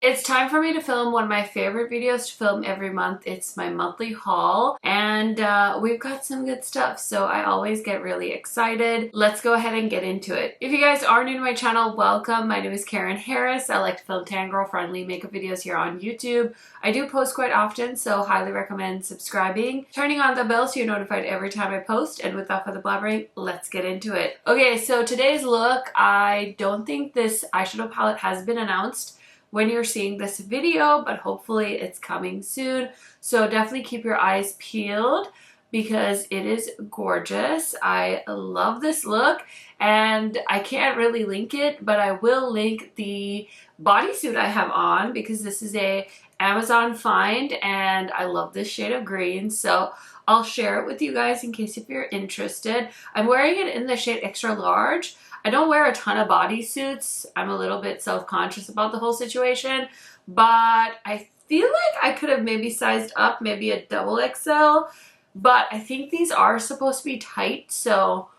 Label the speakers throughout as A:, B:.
A: It's time for me to film one of my favorite videos to film every month. It's my monthly haul, and we've got some good stuff, so I always get really excited. Let's go ahead and get into it. If you guys are new to my channel, welcome. My name is KARENHARRIS. I like to film tan girl friendly makeup videos here on YouTube. I do post quite often, so highly recommend subscribing, turning on the bell so you're notified every time I post, and without further blabbering, let's get into it. Okay, so today's look, I don't think this eyeshadow palette has been announced when you're seeing this video, but hopefully it's coming soon. So definitely keep your eyes peeled because it is gorgeous. I love this look, and I can't really link it, but I will link the bodysuit I have on because this is a Amazon find and I love this shade of green. So I'll share it with you guys in case if you're interested. I'm wearing it in the shade extra large. I don't wear a ton of bodysuits. I'm a little bit self-conscious about the whole situation, but I feel like I could have maybe sized up, maybe a double XL, but I think these are supposed to be tight, so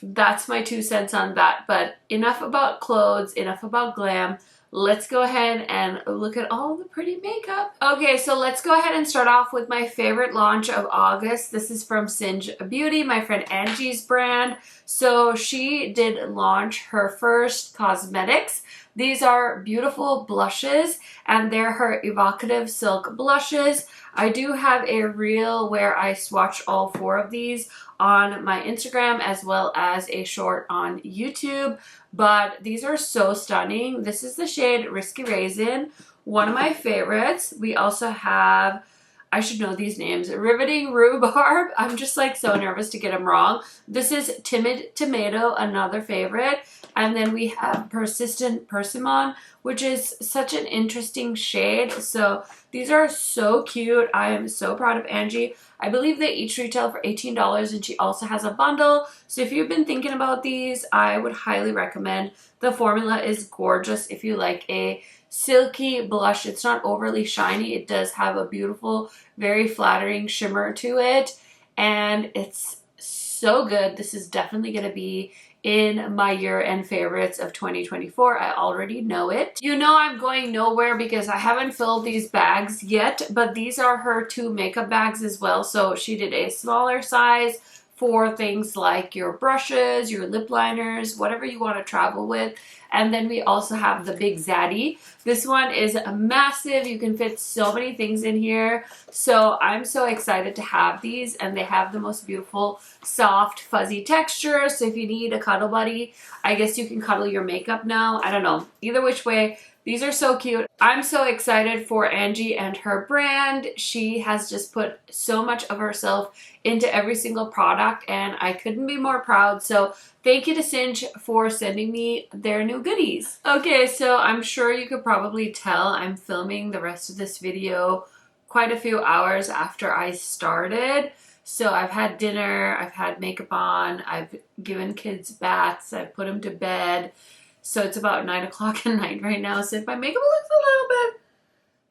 A: that's my 2 cents on that. But enough about clothes, enough about glam. Let's go ahead and look at all the pretty makeup. Okay, so let's go ahead and start off with my favorite launch of August. This is from Singe Beauty, my friend Angie's brand. So she did launch her first cosmetics. These are beautiful blushes, and they're her evocative silk blushes. I do have a reel where I swatch all 4 of these on my Instagram as well as a short on YouTube, but these are so stunning. This is the shade Risky Raisin, one of my favorites. We also have, I should know these names, Riveting Rhubarb. I'm just like so nervous to get them wrong. This is Timid Tomato, another favorite. And then we have Persistent Persimmon, which is such an interesting shade. So these are so cute. I am so proud of Angie. I believe they each retail for $18, and she also has a bundle. So if you've been thinking about these, I would highly recommend. The formula is gorgeous if you like a silky blush. It's not overly shiny. It does have a beautiful, very flattering shimmer to it, and it's so good. This is definitely going to be in my year-end favorites of 2024. I already know it. You know I'm going nowhere because I haven't filled these bags yet, but these are her 2 makeup bags as well. So she did a smaller size for things like your brushes, your lip liners, whatever you want to travel with. And then we also have the big Zaddy. This one is massive. You can fit so many things in here. So I'm so excited to have these, and they have the most beautiful, soft, fuzzy texture. So if you need a cuddle buddy, I guess you can cuddle your makeup now. I don't know. Either which way, these are so cute. I'm so excited for Angie and her brand. She has just put so much of herself into every single product, and I couldn't be more proud. So thank you to Singe for sending me their new goodies. Okay, so I'm sure you could probably tell I'm filming the rest of this video quite a few hours after I started. So I've had dinner, I've had makeup on, I've given kids baths, I've put them to bed. So it's about 9 o'clock at night right now. So if my makeup looks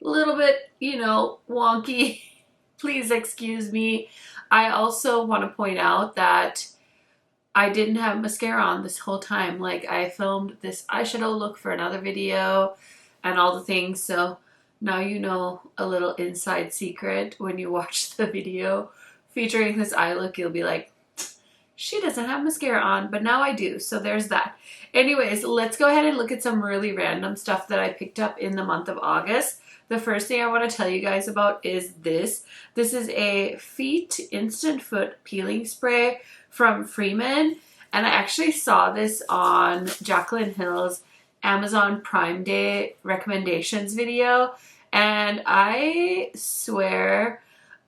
A: a little bit, you know, wonky, please excuse me. I also want to point out that I didn't have mascara on this whole time. Like, I filmed this eyeshadow look for another video and all the things. So now you know a little inside secret. When you watch the video featuring this eye look, you'll be like, she doesn't have mascara on, but now I do. So there's that. Anyways, let's go ahead and look at some really random stuff that I picked up in the month of August. The first thing I want to tell you guys about is this. This is a Feet Instant Foot Peeling Spray from Freeman. And I actually saw this on Jaclyn Hill's Amazon Prime Day recommendations video. And I swear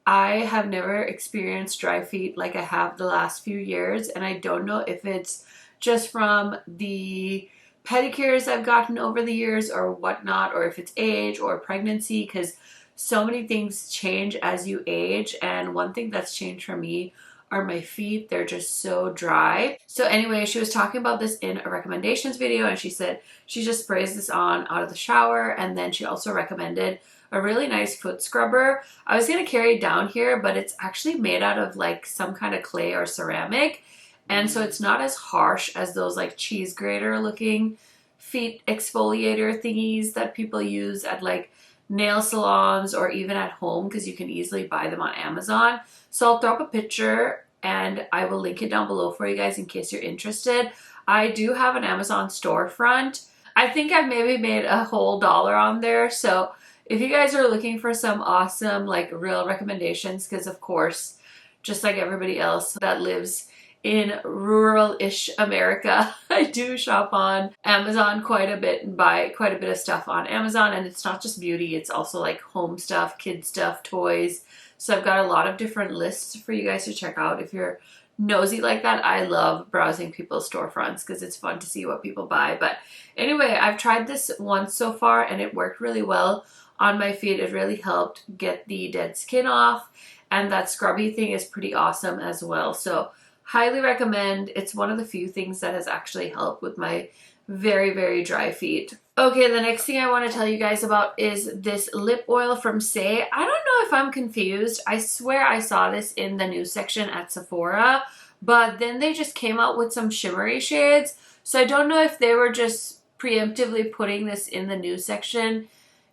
A: I have never experienced dry feet like I have the last few years. And I don't know if it's just from the pedicures I've gotten over the years or whatnot, or if it's age or pregnancy, because so many things change as you age. And one thing that's changed for me are my feet. They're just so dry. So anyway, she was talking about this in a recommendations video, and she said she just sprays this on out of the shower. And then she also recommended a really nice foot scrubber. I was going to carry it down here, but it's actually made out of like some kind of clay or ceramic. And so it's not as harsh as those like cheese grater looking feet exfoliator thingies that people use at like nail salons or even at home, because you can easily buy them on Amazon. So I'll throw up a picture and I will link it down below for you guys in case you're interested. I do have an Amazon storefront. I think I've maybe made a whole $1 on there. So if you guys are looking for some awesome, like real recommendations, because of course, just like everybody else that lives in rural-ish America, I do shop on Amazon quite a bit and buy quite a bit of stuff on Amazon. And it's not just beauty, it's also like home stuff, kid stuff, toys. So I've got a lot of different lists for you guys to check out if you're nosy like that. I love browsing people's storefronts because it's fun to see what people buy. But anyway, I've tried this once so far and it worked really well on my feet. It really helped get the dead skin off, and that scrubby thing is pretty awesome as well. So highly recommend. It's one of the few things that has actually helped with my very, very dry feet. Okay, the next thing I want to tell you guys about is this lip oil from Saie. I don't know if I'm confused. I swear I saw this in the news section at Sephora, but then they just came out with some shimmery shades. So I don't know if they were just preemptively putting this in the news section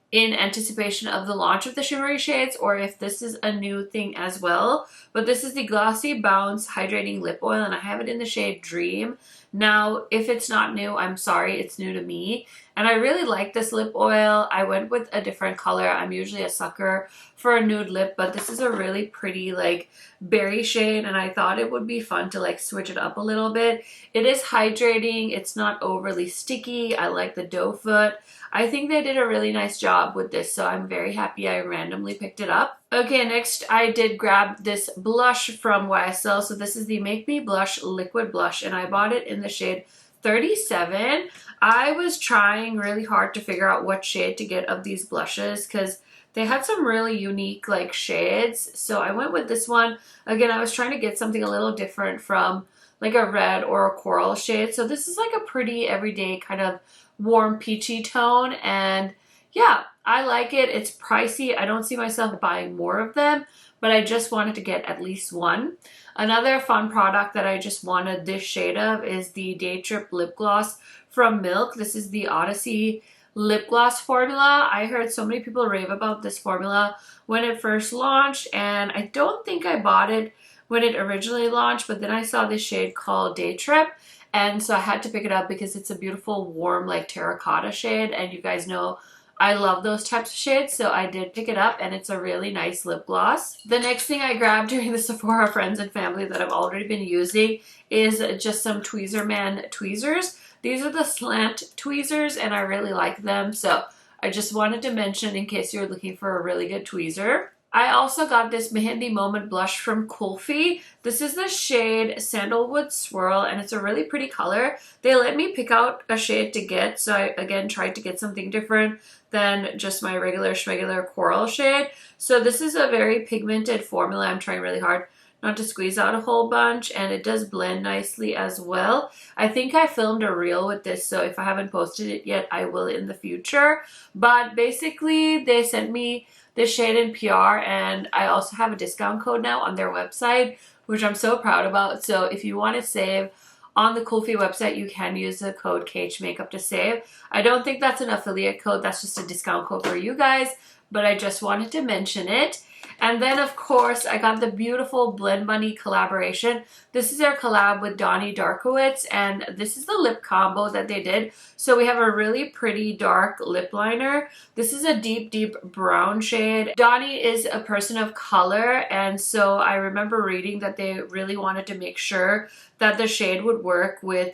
A: in anticipation of the launch of the shimmery shades, or if this is a new thing as well. But this is the Glossy Bounce Hydrating Lip Oil, and I have it in the shade Dream. Now, if it's not new, I'm sorry, it's new to me. And I really like this lip oil. I went with a different color. I'm usually a sucker for a nude lip, but this is a really pretty like berry shade, and I thought it would be fun to like switch it up a little bit. It is hydrating. It's not overly sticky. I like the doe foot. I think they did a really nice job with this, so I'm very happy I randomly picked it up. Okay, next I did grab this blush from YSL. So this is the Make Me Blush Liquid Blush, and I bought it in the shade 37. I was trying really hard to figure out what shade to get of these blushes because they had some really unique like shades. So I went with this one. Again, I was trying to get something a little different from like a red or a coral shade. So this is like a pretty everyday kind of warm peachy tone, and yeah, I like it. It's pricey. I don't see myself buying more of them, but I just wanted to get at least one. Another fun product that I just wanted this shade of is the Day Trip Lip Gloss from Milk. This is the Odyssey lip gloss formula. I heard so many people rave about this formula when it first launched, and I don't think I bought it when it originally launched, but then I saw this shade called Day Trip, and so I had to pick it up because it's a beautiful warm like terracotta shade, and you guys know I love those types of shades, so I did pick it up, and it's a really nice lip gloss. The next thing I grabbed during the Sephora Friends and Family that I've already been using is just some Tweezerman tweezers. These are the slant tweezers, and I really like them, so I just wanted to mention in case you're looking for a really good tweezer. I also got this Mehendi Moment blush from Kulfi. This is the shade Sandalwood Swirl, and it's a really pretty color. They let me pick out a shade to get, so I again tried to get something different than just my regular schmegular coral shade. So this is a very pigmented formula. I'm trying really hard not to squeeze out a whole bunch, and it does blend nicely as well. I think I filmed a reel with this, so if I haven't posted it yet, I will in the future. But basically, they sent me this shade in PR, and I also have a discount code now on their website, which I'm so proud about. So if you want to save on the Kulfi website, you can use the code KHMAKEUP to save. I don't think that's an affiliate code, that's just a discount code for you guys, but I just wanted to mention it. And then, of course, I got the beautiful Blend Money collaboration. This is their collab with Donnie Darkowitz, and this is the lip combo that they did. So we have a really pretty dark lip liner. This is a deep, deep brown shade. Donnie is a person of color, and so I remember reading that they really wanted to make sure that the shade would work with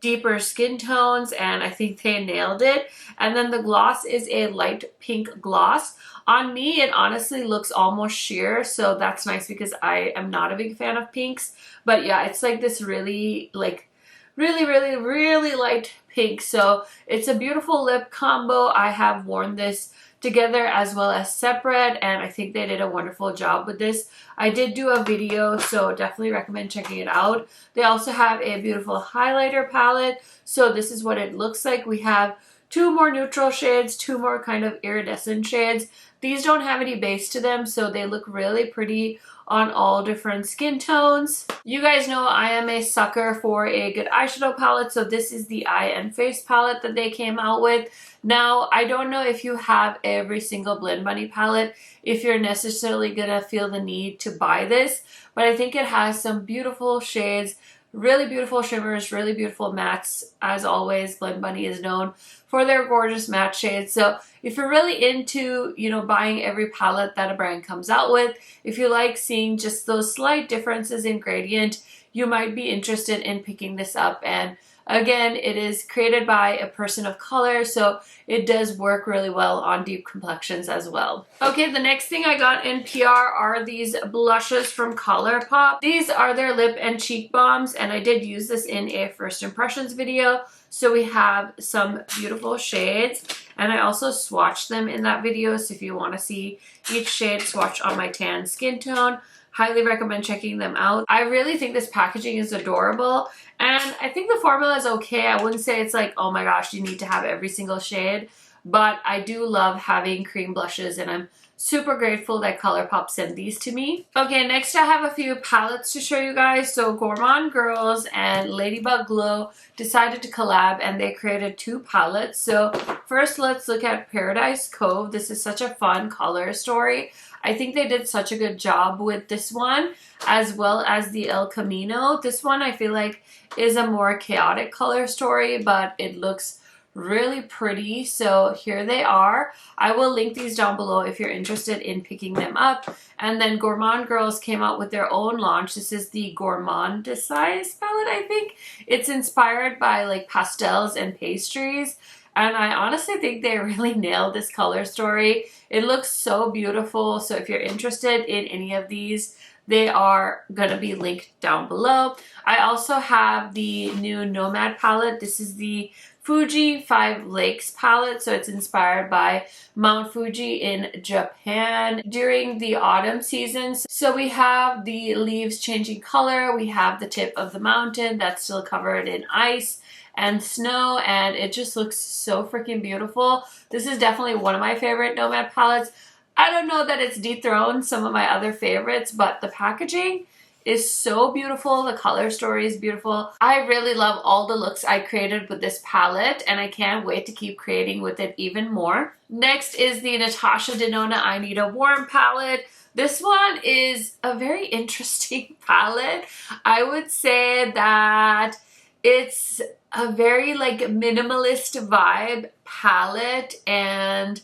A: deeper skin tones, and I think they nailed it. And then the gloss is a light pink gloss. On me, it honestly looks almost sheer, so that's nice because I am not a big fan of pinks. But yeah, it's like this really, like, really light pink. So it's a beautiful lip combo. I have worn this together as well as separate, and I think they did a wonderful job with this. I did do a video, so definitely recommend checking it out. They also have a beautiful highlighter palette, so this is what it looks like. We have two more neutral shades, two more kind of iridescent shades. These don't have any base to them, so they look really pretty on all different skin tones. You guys know I am a sucker for a good eyeshadow palette, so this is the eye and face palette that they came out with. Now, I don't know if you have every single Blend Bunny palette, if you're necessarily gonna feel the need to buy this, but I think it has some beautiful shades, really beautiful shimmers, really beautiful mattes. As always, Blend Bunny is known for their gorgeous matte shades. So if you're really into, you know, buying every palette that a brand comes out with, if you like seeing just those slight differences in gradient, you might be interested in picking this up. And again, it is created by a person of color, so it does work really well on deep complexions as well. Okay, the next thing I got in PR are these blushes from ColourPop. These are their lip and cheek balms, and I did use this in a first impressions video. So we have some beautiful shades, and I also swatched them in that video, so if you want to see each shade swatched on my tan skin tone, highly recommend checking them out. I really think this packaging is adorable, and I think the formula is okay. I wouldn't say it's like, oh my gosh, you need to have every single shade, but I do love having cream blushes, and I'm super grateful that ColourPop sent these to me. Okay, next I have a few palettes to show you guys. So Gourmand Girls and Ladybug Glow decided to collab, and they created two palettes. So first, let's look at Paradise Cove. This is such a fun color story. I think they did such a good job with this one, as well as the El Camino. This one I feel like is a more chaotic color story, but it looks really pretty. So here they are. I will link these down below if you're interested in picking them up. And then Gourmand Girls came out with their own launch. This is the Gourmand Size palette, I think. It's inspired by like pastels and pastries. And I honestly think they really nailed this color story. It looks so beautiful. So if you're interested in any of these, they are going to be linked down below. I also have the new Nomad palette. This is the Fuji 5 Lakes palette. So it's inspired by Mount Fuji in Japan during the autumn seasons. So we have the leaves changing color. We have the tip of the mountain that's still covered in ice and snow, and it just looks so freaking beautiful. This is definitely one of my favorite Nomad palettes. I don't know that it's dethroned some of my other favorites, but the packaging is so beautiful. The color story is beautiful. I really love all the looks I created with this palette, and I can't wait to keep creating with it even more. Next is the Natasha Denona I Need a Warm palette. This one is a very interesting palette. I would say that it's a very like minimalist vibe palette, and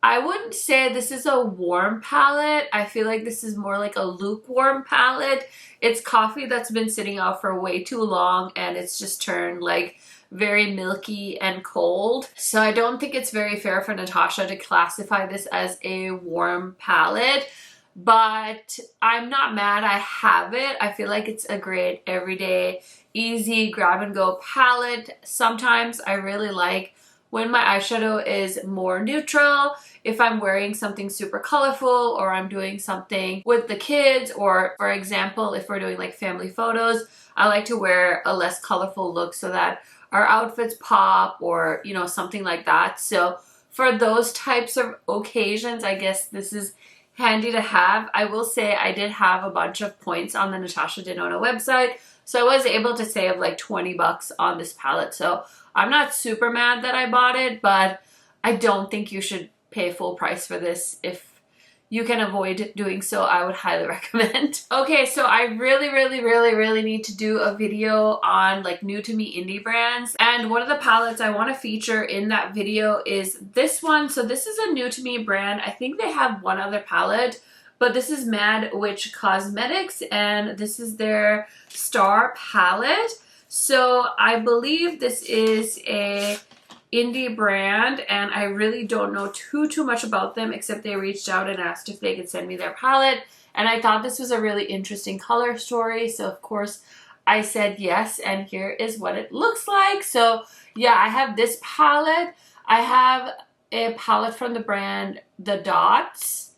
A: I wouldn't say this is a warm palette. I feel like this is more like a lukewarm palette. It's coffee that's been sitting out for way too long, and it's just turned like very milky and cold. So I don't think it's very fair for Natasha to classify this as a warm palette, but I'm not mad I have it. I feel like it's a great everyday, easy grab and go palette. Sometimes I really like when my eyeshadow is more neutral, if I'm wearing something super colorful or I'm doing something with the kids, or for example, if we're doing like family photos, I like to wear a less colorful look so that our outfits pop, or you know, something like that. So for those types of occasions, I guess this is handy to have. I will say I did have a bunch of points on the Natasha Denona website, so I was able to save like 20 bucks on this palette. So I'm not super mad that I bought it, but I don't think you should pay full price for this. If you can avoid doing so, I would highly recommend. Okay, so I really need to do a video on like new to me indie brands, and one of the palettes I want to feature in that video is this one. So this is a new to me brand. I think they have one other palette, but this is Mad Witch Cosmetics, and this is their Star palette. So I believe this is a indie brand, and I really don't know too much about them, except they reached out and asked if they could send me their palette, and I thought this was a really interesting color story, so of course I said yes, and here is what it looks like. So yeah, I have this palette. I have a palette from the brand The Dots,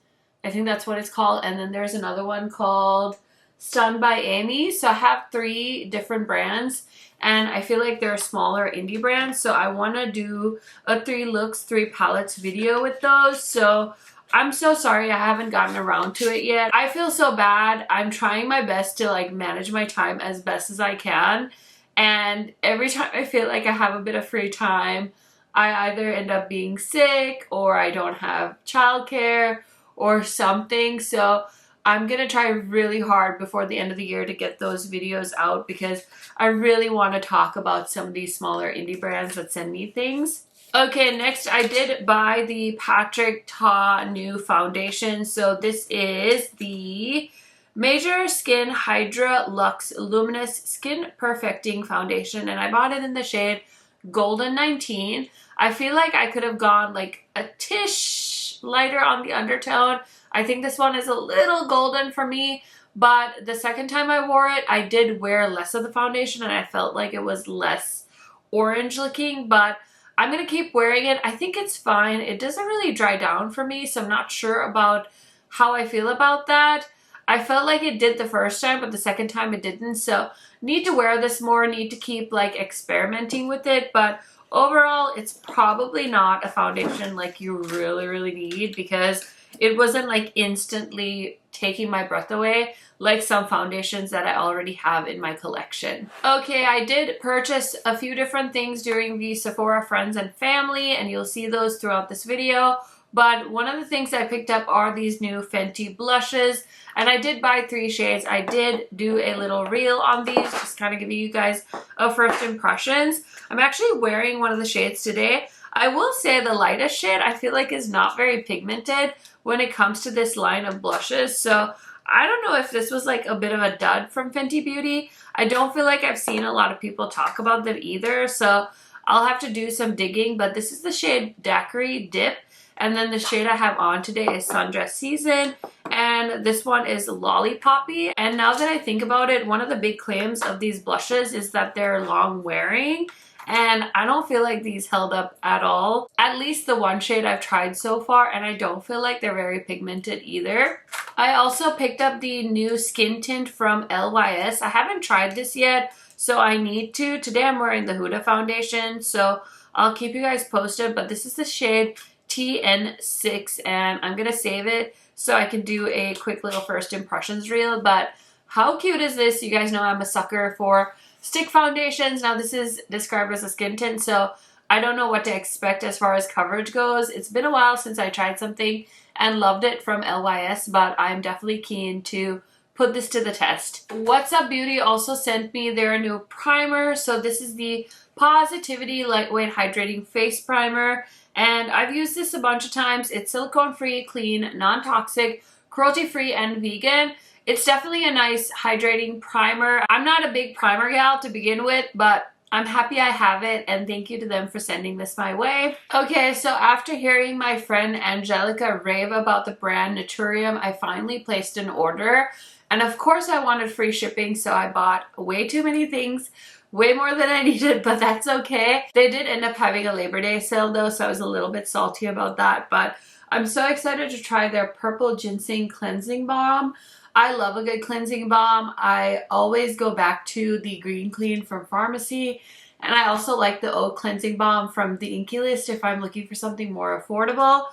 A: I think that's what it's called, and then there's another one called Stunned by Amy. So I have 3 different brands, and I feel like they're smaller indie brands, so I want to do a 3 looks, 3 palettes video with those. So I'm so sorry I haven't gotten around to it yet. I feel so bad. I'm trying my best to like manage my time as best as I can. And every time I feel like I have a bit of free time, I either end up being sick or I don't have childcare or something. So I'm gonna try really hard before the end of the year to get those videos out because I really want to talk about some of these smaller indie brands that send me things. Okay, next I did buy the Patrick Ta new foundation. So this is the Major Skin Hydra Luxe Luminous Skin Perfecting Foundation, and I bought it in the shade Golden 19. I feel like I could have gone like a tish lighter on the undertone. I think this one is a little golden for me, but the second time I wore it, I did wear less of the foundation and I felt like it was less orange looking, but I'm going to keep wearing it. I think it's fine. It doesn't really dry down for me, so I'm not sure about how I feel about that. I felt like it did the first time, but the second time it didn't, so need to wear this more, need to keep like experimenting with it, but overall it's probably not a foundation like you really need because it wasn't like instantly taking my breath away like some foundations that I already have in my collection. Okay, I did purchase a few different things during the Sephora Friends and Family, and you'll see those throughout this video. But one of the things I picked up are these new Fenty blushes, and I did buy 3 shades. I did do a little reel on these, just kind of giving you guys a first impressions. I'm actually wearing one of the shades today. I will say the lightest shade I feel like is not very pigmented when it comes to this line of blushes, so I don't know if this was like a bit of a dud from Fenty Beauty. I don't feel like I've seen a lot of people talk about them either, so I'll have to do some digging, but this is the shade Daiquiri Dip, and then the shade I have on today is Sundress Season, and this one is Lollipoppy. And now that I think about it, one of the big claims of these blushes is that they're long wearing, and I don't feel like these held up at all. At least the one shade I've tried so far, and I don't feel like they're very pigmented either. I also picked up the new skin tint from LYS. I haven't tried this yet, so I need to. Today I'm wearing the Huda foundation, so I'll keep you guys posted, but this is the shade TN6, and I'm gonna save it so I can do a quick little first impressions reel. But how cute is this? You guys know I'm a sucker for stick foundations. Now this is described as a skin tint, so I don't know what to expect as far as coverage goes. It's been a while since I tried something and loved it from LYS, but I'm definitely keen to put this to the test. What's Up Beauty also sent me their new primer. So this is the Positivity Lightweight Hydrating Face Primer, and I've used this a bunch of times. It's silicone-free, clean, non-toxic, cruelty-free, and vegan. It's definitely a nice hydrating primer. I'm not a big primer gal to begin with, but I'm happy I have it, and thank you to them for sending this my way. Okay, so after hearing my friend Angelica rave about the brand Naturium, I finally placed an order. And of course I wanted free shipping, so I bought way too many things, way more than I needed, but that's okay. They did end up having a Labor Day sale though, so I was a little bit salty about that, but I'm so excited to try their Purple Ginseng Cleansing Balm. I love a good cleansing balm. I always go back to the Green Clean from Pharmacy, and I also like the Oat Cleansing Balm from the Inky List if I'm looking for something more affordable.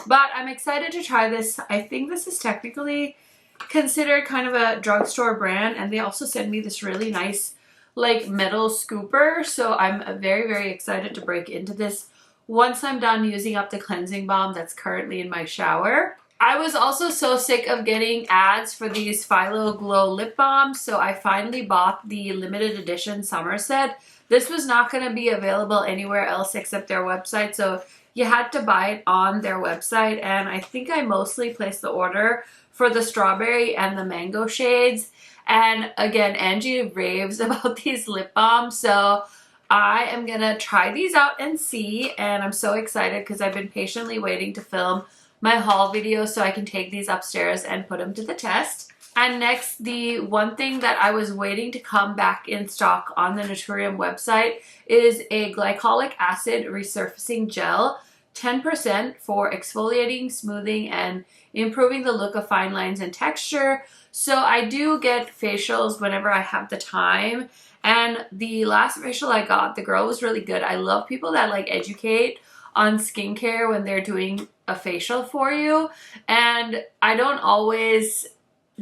A: But I'm excited to try this. I think this is technically considered kind of a drugstore brand, and they also sent me this really nice like metal scooper, so I'm very excited to break into this once I'm done using up the cleansing balm that's currently in my shower. I was also so sick of getting ads for these Philo Glow lip balms, so I finally bought the limited edition summer set. This was not going to be available anywhere else except their website, so you had to buy it on their website, and I think I mostly placed the order for the strawberry and the mango shades. And again, Angie raves about these lip balms, so I am gonna try these out and see, and I'm so excited because I've been patiently waiting to film my haul video so I can take these upstairs and put them to the test. And next, the one thing that I was waiting to come back in stock on the Naturium website is a glycolic acid resurfacing gel, 10% for exfoliating, smoothing, and improving the look of fine lines and texture. So I do get facials whenever I have the time, and the last facial I got, the girl was really good. I love people that like educate on skincare when they're doing a facial for you, and I don't always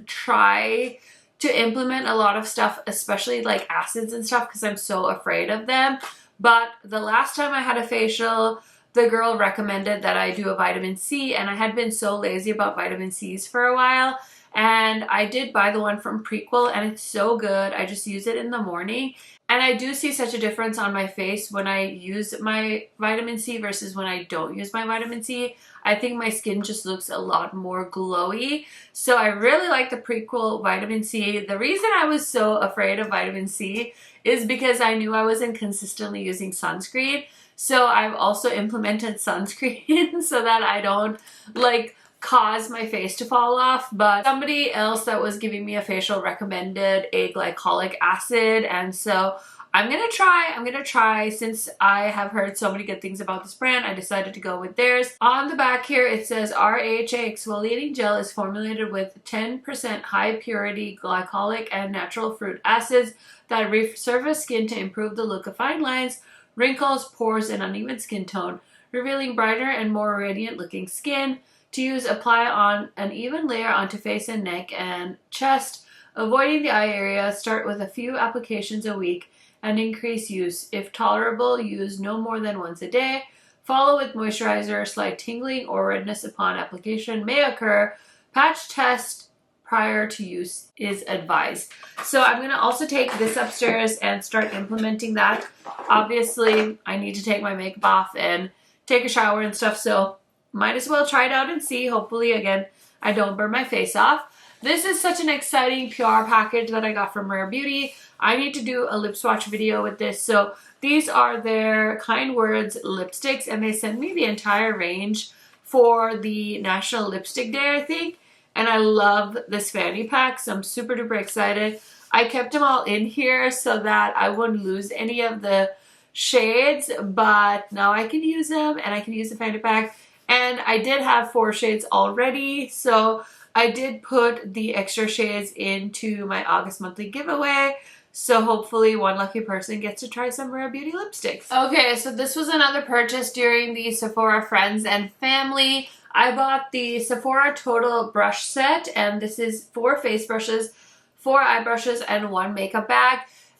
A: try to implement a lot of stuff, especially like acids and stuff, because I'm so afraid of them. But the last time I had a facial, the girl recommended that I do a vitamin C, and I had been so lazy about vitamin C's for a while, and I did buy the one from Prequel, and it's so good. I just use it in the morning, and I do see such a difference on my face when I use my vitamin C versus when I don't use my vitamin C. I think my skin just looks a lot more glowy. So I really like the Prequel vitamin C. The reason I was so afraid of vitamin C is because I knew I wasn't consistently using sunscreen. So I've also implemented sunscreen so that I don't like cause my face to fall off. But somebody else that was giving me a facial recommended a glycolic acid, and so I'm gonna try since I have heard so many good things about this brand. I decided to go with theirs. On the back here it says RHA exfoliating gel is formulated with 10% high purity glycolic and natural fruit acids that resurface skin to improve the look of fine lines, wrinkles, pores, and uneven skin tone, revealing brighter and more radiant looking skin. To use, apply on an even layer onto face and neck and chest, avoiding the eye area. Start with a few applications a week and increase use. If tolerable, use no more than once a day. Follow with moisturizer. Slight tingling or redness upon application may occur. Patch test prior to use is advised. So I'm going to also take this upstairs and start implementing that. Obviously, I need to take my makeup off and take a shower and stuff, so might as well try it out and see. Hopefully, again, I don't burn my face off. This is such an exciting PR package that I got from Rare Beauty. I need to do a lip swatch video with this. So these are their Kind Words lipsticks, and they sent me the entire range for the National Lipstick Day, I think. And I love this fanny pack, so I'm super duper excited. I kept them all in here so that I wouldn't lose any of the shades, but now I can use them, and I can use the fanny pack. And I did have 4 shades already, so I did put the extra shades into my August monthly giveaway. So hopefully one lucky person gets to try some Rare Beauty lipsticks. Okay, so this was another purchase during the Sephora Friends and Family. I bought the Sephora Total Brush Set, and this is 4 face brushes, 4 eye brushes, and 1 makeup bag.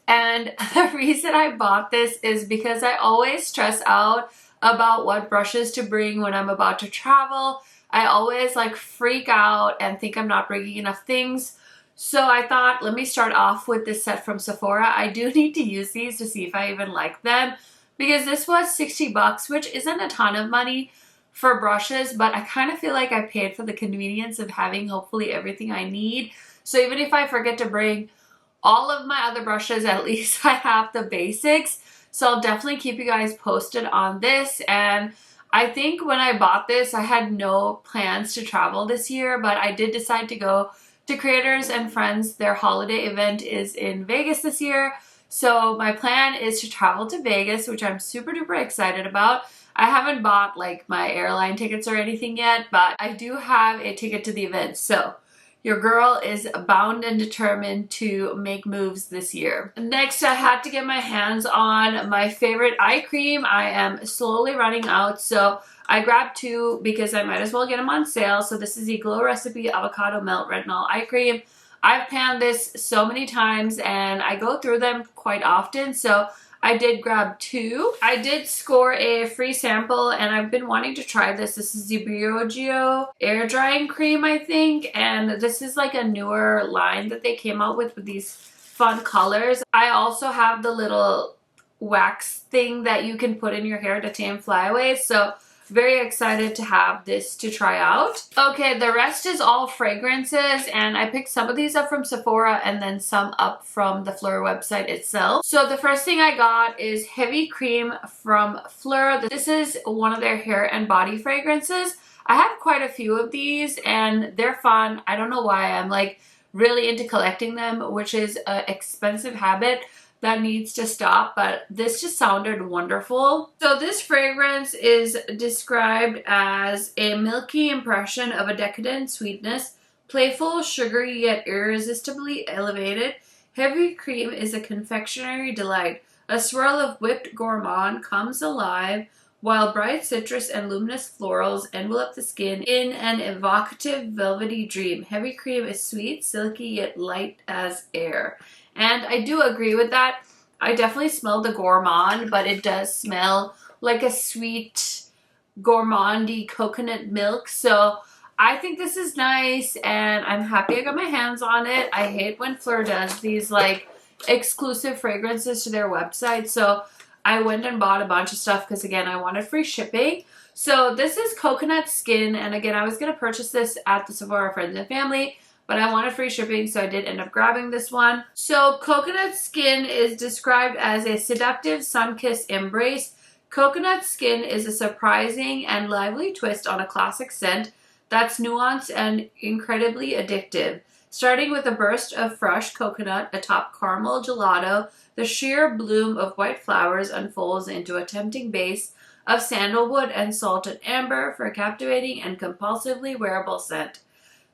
A: And the reason I bought this is because I always stress out about what brushes to bring when I'm about to travel. I always like freak out and think I'm not bringing enough things. So I thought, let me start off with this set from Sephora. I do need to use these to see if I even like them, because this was 60 bucks, which isn't a ton of money for brushes, but I kind of feel like I paid for the convenience of having hopefully everything I need. So even if I forget to bring all of my other brushes, at least I have the basics. So I'll definitely keep you guys posted on this. And I think when I bought this, I had no plans to travel this year, but I did decide to go to Creators and Friends. Their holiday event is in Vegas this year. So my plan is to travel to Vegas, which I'm super duper excited about. I haven't bought like my airline tickets or anything yet, but I do have a ticket to the event. So your girl is bound and determined to make moves this year. Next, I had to get my hands on my favorite eye cream. I am slowly running out, so I grabbed 2 because I might as well get them on sale. So this is the Glow Recipe Avocado Melt Retinol Eye Cream. I've panned this so many times and I go through them quite often, so I did grab 2. I did score a free sample, and I've been wanting to try this. This is the Briogeo Air Drying Cream, I think, and this is like a newer line that they came out with these fun colors. I also have the little wax thing that you can put in your hair to tame flyaways, so very excited to have this to try out. Okay, the rest is all fragrances, and I picked some of these up from Sephora and then some up from the Fleur website itself. So the first thing I got is Heavy Cream from Fleur. This is one of their hair and body fragrances. I have quite a few of these and they're fun. I don't know why I'm like really into collecting them, which is an expensive habit that needs to stop, but this just sounded wonderful. So this fragrance is described as a milky impression of a decadent sweetness, playful, sugary, yet irresistibly elevated. Heavy Cream is a confectionery delight. A swirl of whipped gourmand comes alive while bright citrus and luminous florals envelop the skin in an evocative velvety dream. Heavy cream is sweet, silky, yet light as air. And I do agree with that. I definitely smell the Gourmand, but it does smell like a sweet gourmandy coconut milk. So I think this is nice and I'm happy I got my hands on it. I hate when Fleur does these like exclusive fragrances to their website. So I went and bought a bunch of stuff because again, I wanted free shipping. So this is Coconut Skin. And again, I was going to purchase this at the Sephora Friends and Family, but I wanted free shipping, so I did end up grabbing this one. So Coconut Skin is described as a seductive sun-kissed embrace. Coconut Skin is a surprising and lively twist on a classic scent that's nuanced and incredibly addictive. Starting with a burst of fresh coconut atop caramel gelato, the sheer bloom of white flowers unfolds into a tempting base of sandalwood and salted amber for a captivating and compulsively wearable scent.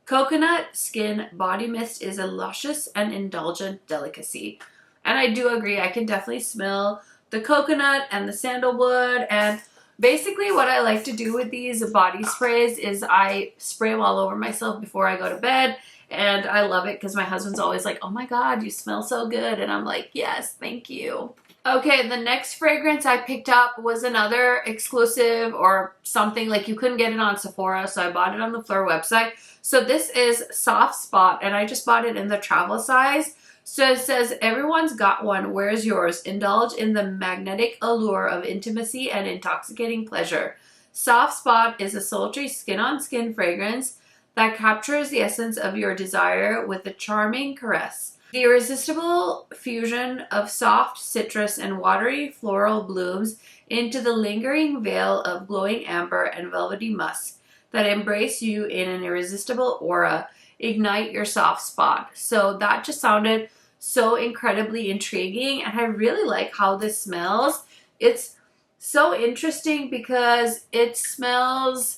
A: Coconut Skin Body Mist is a luscious and indulgent delicacy. And I do agree, I can definitely smell the coconut and the sandalwood. And basically what I like to do with these body sprays is I spray them all over myself before I go to bed. And I love it because my husband's always like, oh my God, you smell so good. And I'm like, yes, thank you. Okay, the next fragrance I picked up was another exclusive or something, like you couldn't get it on Sephora, so I bought it on the Fleur website. So this is Soft Spot, and I just bought it in the travel size. So it says, everyone's got one, where's yours? Indulge in the magnetic allure of intimacy and intoxicating pleasure. Soft Spot is a sultry skin-on-skin fragrance that captures the essence of your desire with a charming caress. The irresistible fusion of soft citrus and watery floral blooms into the lingering veil of glowing amber and velvety musk that embrace you in an irresistible aura. Ignite your soft spot. So that just sounded so incredibly intriguing, and I really like how this smells. It's so interesting because it smells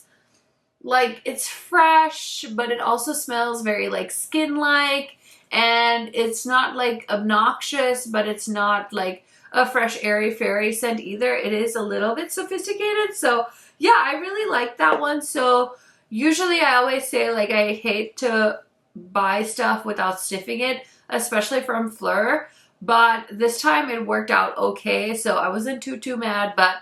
A: like it's fresh, but it also smells very like skin-like. And it's not like obnoxious, but it's not like a fresh airy fairy scent either. It is a little bit sophisticated. So yeah, I really like that one. So usually I always say like I hate to buy stuff without sniffing it, especially from Fleur. But this time it worked out okay. So I wasn't too mad, but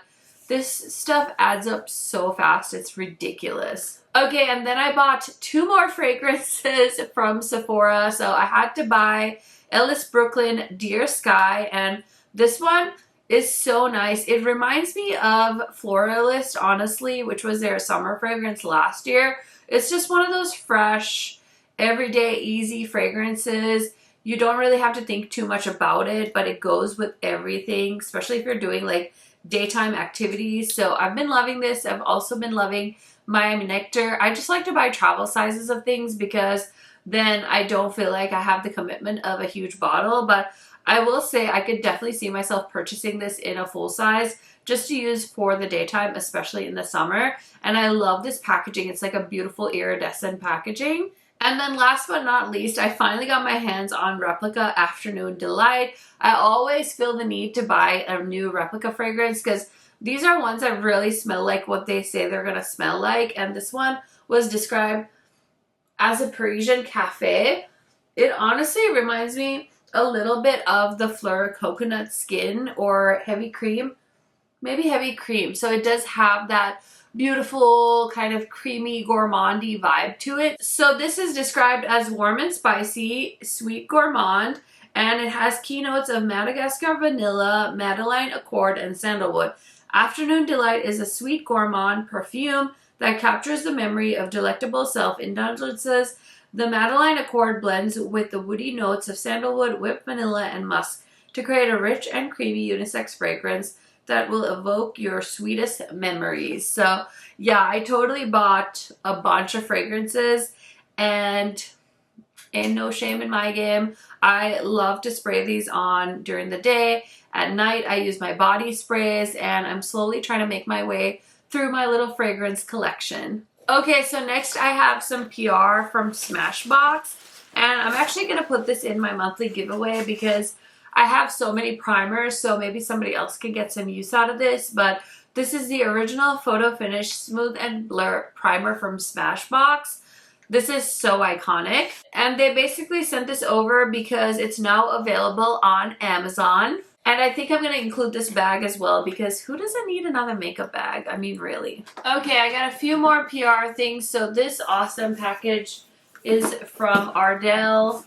A: this stuff adds up so fast. It's ridiculous. Okay, and then I bought 2 more fragrances from Sephora. So I had to buy Ellis Brooklyn Dear Sky, and this one is so nice. It reminds me of Floralist, honestly, which was their summer fragrance last year. It's just one of those fresh, everyday, easy fragrances. You don't really have to think too much about it, but it goes with everything, especially if you're doing like daytime activities. So I've been loving this. I've also been loving Miami Nectar. I just like to buy travel sizes of things because then I don't feel like I have the commitment of a huge bottle. But I will say I could definitely see myself purchasing this in a full size just to use for the daytime, especially in the summer. And I love this packaging. It's like a beautiful iridescent packaging. And then last but not least, I finally got my hands on Replica Afternoon Delight. I always feel the need to buy a new Replica fragrance because these are ones that really smell like what they say they're going to smell like. And this one was described as a Parisian cafe. It honestly reminds me a little bit of the Fleur Coconut Skin or Heavy Cream. Maybe Heavy Cream. So it does have that beautiful kind of creamy gourmandy vibe to it. So this is described as warm and spicy, sweet gourmand, and it has keynotes of Madagascar vanilla, Madeleine accord, and sandalwood. Afternoon Delight is a sweet gourmand perfume that captures the memory of delectable self-indulgences. The Madeleine accord blends with the woody notes of sandalwood, whipped vanilla, and musk to create a rich and creamy unisex fragrance that will evoke your sweetest memories. So yeah, I totally bought a bunch of fragrances and ain't no shame in my game. I love to spray these on during the day. At night, I use my body sprays, and I'm slowly trying to make my way through my little fragrance collection. Okay, so next I have some PR from Smashbox, and I'm actually going to put this in my monthly giveaway because I have so many primers, so maybe somebody else can get some use out of this. But This is the original Photo Finish Smooth and Blur Primer from Smashbox. This is so iconic. And they basically sent this over because it's now available on Amazon. And I think I'm going to include this bag as well because who doesn't need another makeup bag? I mean, really. Okay, I got a few more PR things. So this awesome package is from Ardell.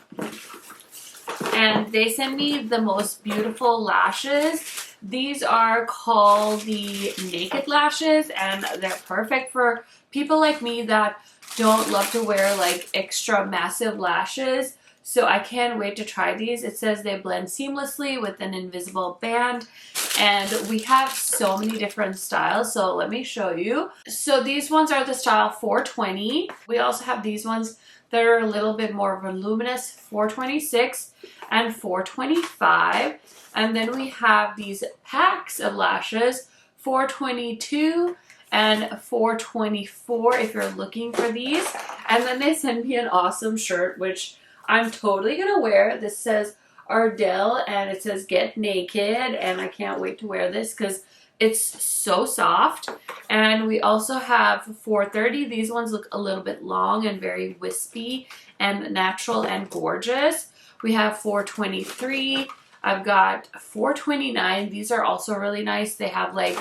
A: And they sent me the most beautiful lashes. These are called the Naked Lashes, and they're perfect for people like me that don't love to wear like extra massive lashes. So I can't wait to try these. It says they blend seamlessly with an invisible band, and we have so many different styles. So let me show you. So these ones are the style 420. We also have these ones that are a little bit more voluminous, 426 and 425. And then we have these packs of lashes, 422 and 424 if you're looking for these. And then they sent me an awesome shirt, which I'm totally gonna wear. This says Ardell and it says Get Naked, and I can't wait to wear this because it's so soft. And we also have 430. These ones look a little bit long and very wispy and natural and gorgeous. We have 423. I've got 429. These are also really nice. They have like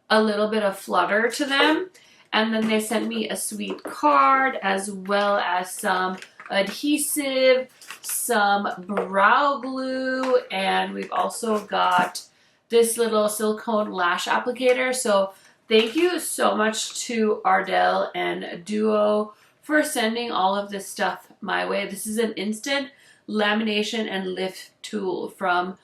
A: a little bit of flutter to them. And then they sent me a sweet card as well as some adhesive, some brow glue, and we've also got this little silicone lash applicator. So thank you so much to Ardell and Duo for sending all of this stuff my way. This is an instant lamination and lift tool from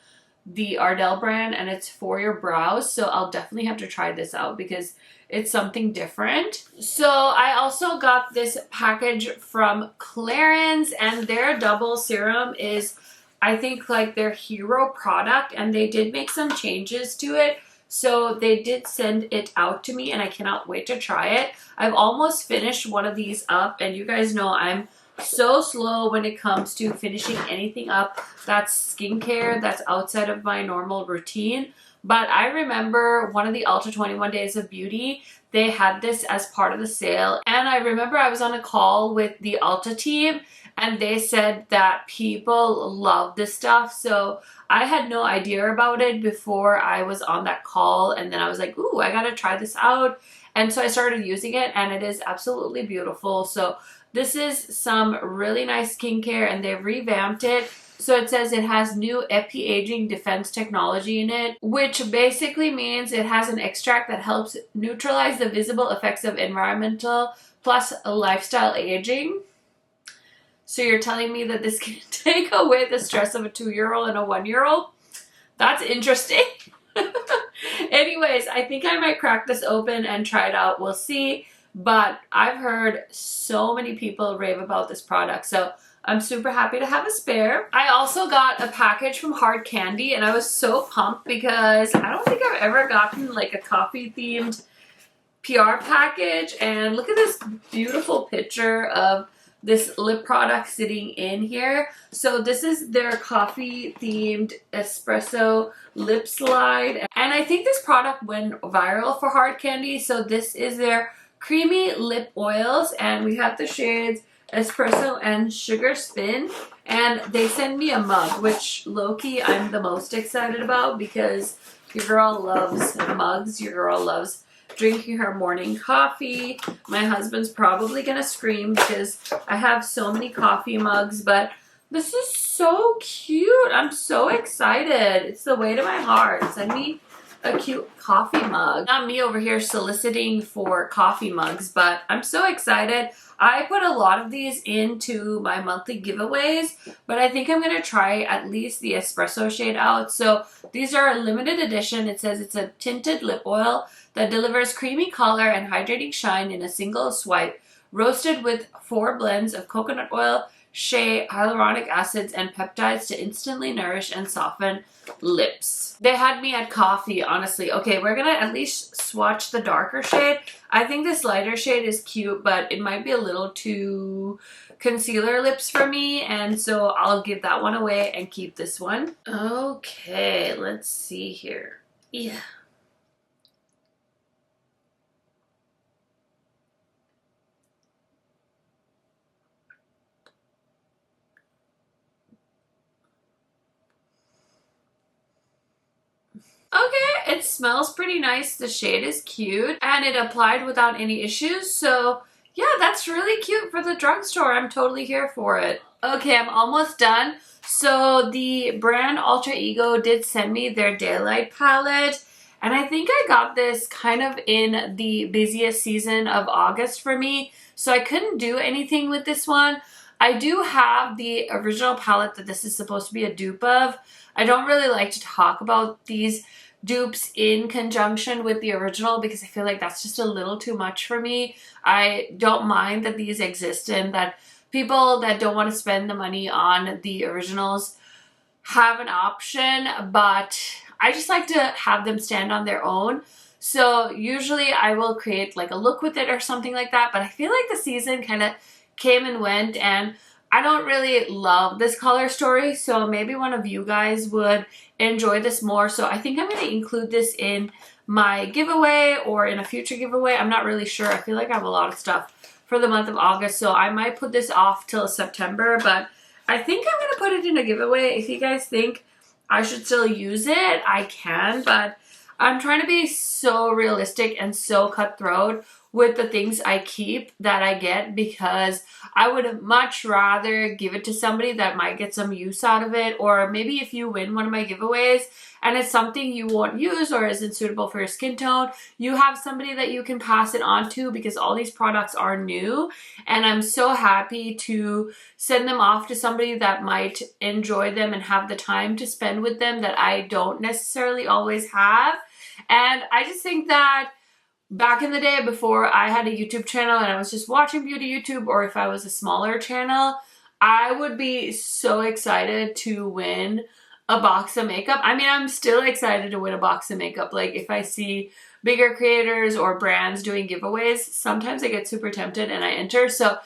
A: the Ardell brand, and it's for your brows. So I'll definitely have to try this out because it's something different. So I also got this package from Clarins, and their double serum is, I think, like their hero product, and they did make some changes to it. So they did send it out to me, and I cannot wait to try it. I've almost finished one of these up, and you guys know I'm so slow when it comes to finishing anything up that's skincare, that's outside of my normal routine. But I remember one of the Ultra 21 Days of Beauty, they had this as part of the sale. And I remember I was on a call with the Ulta team, and they said that people love this stuff. So I had no idea about it before I was on that call. And then I was like, ooh, I gotta try this out. And so I started using it, and it is absolutely beautiful. So this is some really nice skincare, and they've revamped it. So it says it has new anti-aging defense technology in it, which basically means it has an extract that helps neutralize the visible effects of environmental plus lifestyle aging. So you're telling me that this can take away the stress of a 2-year-old and a 1-year-old? That's interesting. Anyways, I think I might crack this open and try it out. We'll see. But I've heard so many people rave about this product, so I'm super happy to have a spare. I also got a package from Hard Candy, and I was so pumped because I don't think I've ever gotten like a coffee themed PR package. And look at this beautiful picture of this lip product sitting in here. So this is their coffee themed espresso lip slide, and I think this product went viral for Hard Candy. So this is their creamy lip oils, and we have the shades Espresso and Sugar Spin, and they send me a mug, which low-key I'm the most excited about because your girl loves mugs. Your girl loves drinking her morning coffee. My husband's probably gonna scream because I have so many coffee mugs, but this is so cute. I'm so excited. It's the way to my heart. Send me a cute coffee mug. Not me over here soliciting for coffee mugs, but I'm so excited. I put a lot of these into my monthly giveaways, but I think I'm going to try at least the espresso shade out. So these are a limited edition. It says it's a tinted lip oil that delivers creamy color and hydrating shine in a single swipe, roasted with 4 blends of coconut oil, shea, hyaluronic acids, and peptides to instantly nourish and soften lips. They had me at coffee, honestly. Okay, we're gonna at least swatch the darker shade. I think this lighter shade is cute, but it might be a little too concealer lips for me, and so I'll give that one away and keep this one. Okay, let's see here. Yeah. Okay, it smells pretty nice. The shade is cute and it applied without any issues. So yeah, that's really cute for the drugstore. I'm totally here for it. Okay, I'm almost done. So the brand Alter Ego did send me their Daylight palette. And I think I got this kind of in the busiest season of August for me. So I couldn't do anything with this one. I do have the original palette that this is supposed to be a dupe of. I don't really like to talk about these dupes in conjunction with the original because I feel like that's just a little too much for me. I don't mind that these exist and that people that don't want to spend the money on the originals have an option, but I just like to have them stand on their own. So usually I will create like a look with it or something like that, but I feel like the season kind of came and went and I don't really love this color story, so maybe one of you guys would enjoy this more. So I think I'm going to include this in my giveaway or in a future giveaway. I'm not really sure. I feel like I have a lot of stuff for the month of August, so I might put this off till September, but I think I'm going to put it in a giveaway. If you guys think I should still use it, I can, but I'm trying to be so realistic and so cutthroat with the things I keep that I get because I would much rather give it to somebody that might get some use out of it, or maybe if you win one of my giveaways and it's something you won't use or isn't suitable for your skin tone, you have somebody that you can pass it on to because all these products are new and I'm so happy to send them off to somebody that might enjoy them and have the time to spend with them that I don't necessarily always have. And I just think that back in the day before I had a YouTube channel and I was just watching beauty YouTube, or if I was a smaller channel, I would be so excited to win a box of makeup. I mean, I'm still excited to win a box of makeup. Like if I see bigger creators or brands doing giveaways, sometimes I get super tempted and I enter. So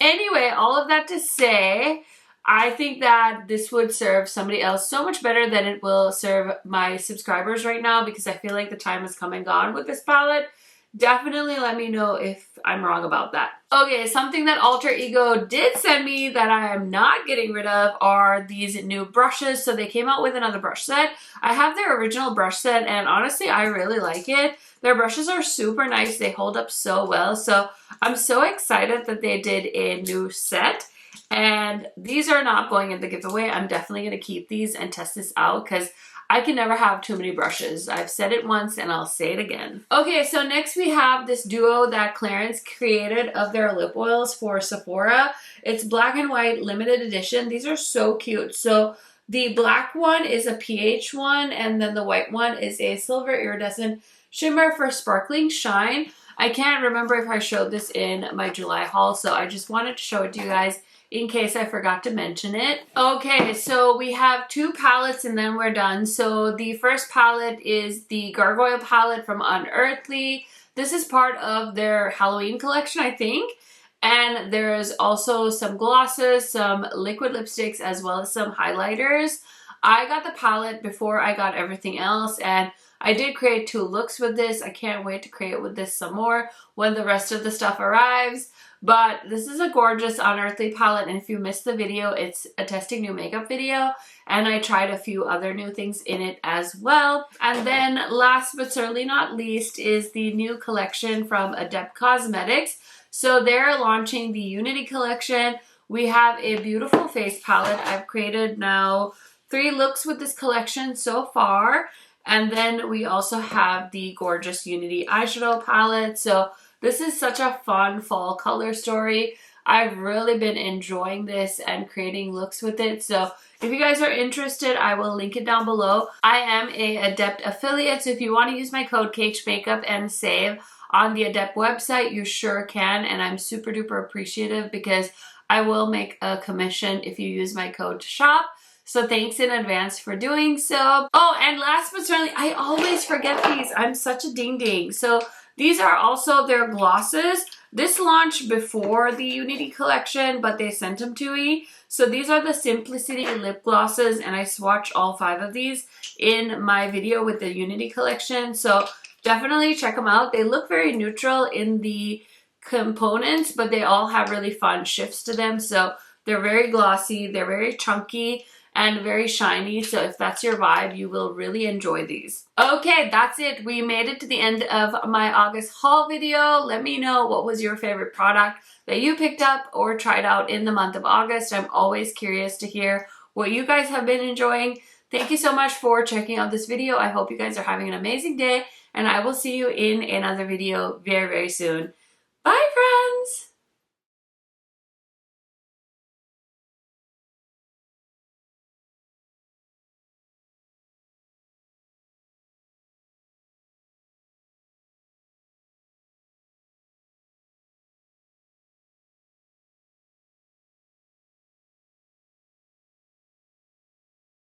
A: anyway, all of that to say, I think that this would serve somebody else so much better than it will serve my subscribers right now because I feel like the time has come and gone with this palette. Definitely let me know if I'm wrong about that. Okay, something that Alter Ego did send me that I am not getting rid of are these new brushes. So they came out with another brush set. I have their original brush set and honestly, I really like it. Their brushes are super nice. They hold up so well. So I'm so excited that they did a new set. And these are not going in the giveaway. I'm definitely going to keep these and test this out because I can never have too many brushes. I've said it once and I'll say it again. Okay, so next we have this duo that Clarence created of their lip oils for Sephora. It's black and white limited edition. These are so cute. So the black one is a pH one and then the white one is a silver iridescent shimmer for sparkling shine. I can't remember if I showed this in my July haul, so I just wanted to show it to you guys in case I forgot to mention it. Okay, so we have two palettes and then we're done. So the first palette is the Gargoyle palette from Unearthly. This is part of their Halloween collection, I think. And there's also some glosses, some liquid lipsticks, as well as some highlighters. I got the palette before I got everything else, and I did create 2 looks with this. I can't wait to create with this some more when the rest of the stuff arrives. But this is a gorgeous Unearthly palette, and if you missed the video, it's a testing new makeup video, and I tried a few other new things in it as well. And then last but certainly not least is the new collection from Adept Cosmetics. So they're launching the Unity collection. We have a beautiful face palette. I've created now 3 looks with this collection so far. And then we also have the gorgeous Unity eyeshadow palette. So this is such a fun fall color story. I've really been enjoying this and creating looks with it. So if you guys are interested, I will link it down below. I am a Adept affiliate, so if you want to use my code KHMAKEUP and save on the Adept website, you sure can. And I'm super duper appreciative because I will make a commission if you use my code to shop. So thanks in advance for doing so. Oh, and last but certainly, I always forget these. I'm such a ding-ding. So these are also their glosses. This launched before the Unity collection, but they sent them to me. So these are the Simplicity lip glosses, and I swatched all 5 of these in my video with the Unity collection. So definitely check them out. They look very neutral in the components, but they all have really fun shifts to them. So they're very glossy, they're very chunky, and very shiny. So if that's your vibe, you will really enjoy these. Okay, that's it. We made it to the end of my August haul video. Let me know what was your favorite product that you picked up or tried out in the month of August. I'm always curious to hear what you guys have been enjoying. Thank you so much for checking out this video. I hope you guys are having an amazing day, and I will see you in another video very, very soon. Bye, friends!